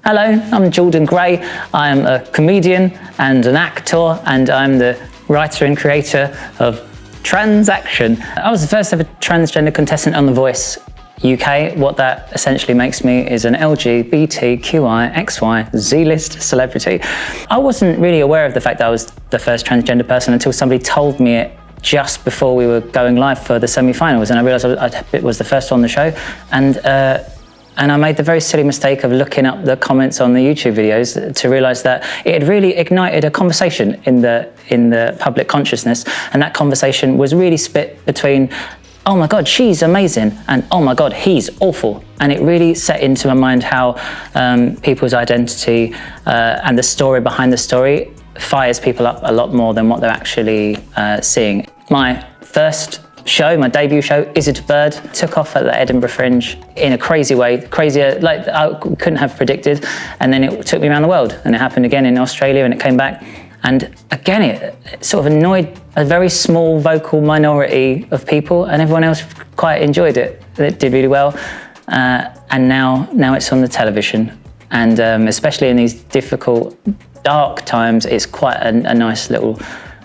Hello, I'm Jordan Gray. I'm a comedian and an actor, and I'm the writer and creator of Transaction. I was the first ever transgender contestant on The Voice UK. What that essentially makes me is an LGBTQI Z-list celebrity. I wasn't really aware of the fact that I was the first transgender person until somebody told me it just before we were going live for the semi-finals, and I realised it was the first on the show, and I made the very silly mistake of looking up the comments on the YouTube videos to realise that it had really ignited a conversation in the public consciousness, and that conversation was really split between, oh my God, she's amazing, and oh my God, he's awful. And it really set into my mind how people's identity and the story behind the story fires people up a lot more than what they're actually seeing. My first show, my debut show, Is It a Bird, took off at the Edinburgh Fringe in a crazy way, crazier like I couldn't have predicted, and then it took me around the world, and it happened again in Australia, and it came back, and again it sort of annoyed a very small vocal minority of people, and everyone else quite enjoyed it. It did really well, and now it's on the television, and especially in these difficult, dark times, it's quite a nice little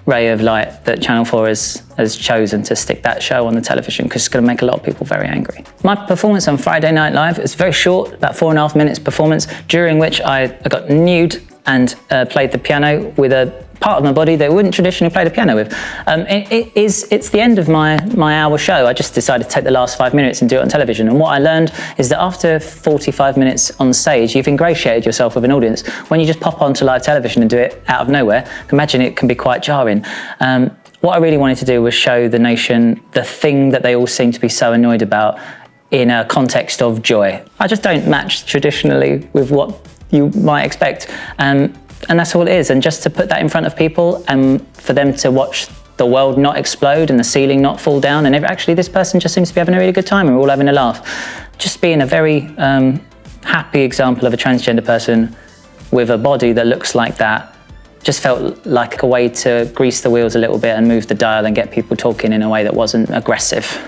ray of light that Channel 4 has chosen to stick that show on the television, because it's going to make a lot of people very angry. My performance on Friday Night Live is very short, about 4.5 minutes performance, during which I got nude and played the piano with a part of my body that I wouldn't traditionally play the piano with. It's the end of my hour show. I just decided to take the last 5 minutes and do it on television. And what I learned is that after 45 minutes on stage, you've ingratiated yourself with an audience. When you just pop onto live television and do it out of nowhere, imagine it can be quite jarring. What I really wanted to do was show the nation the thing that they all seem to be so annoyed about in a context of joy. I just don't match traditionally with what you might expect. And that's all it is. And just to put that in front of people and for them to watch the world not explode and the ceiling not fall down, and actually this person just seems to be having a really good time and we're all having a laugh. Just being a very happy example of a transgender person with a body that looks like that just felt like a way to grease the wheels a little bit and move the dial and get people talking in a way that wasn't aggressive.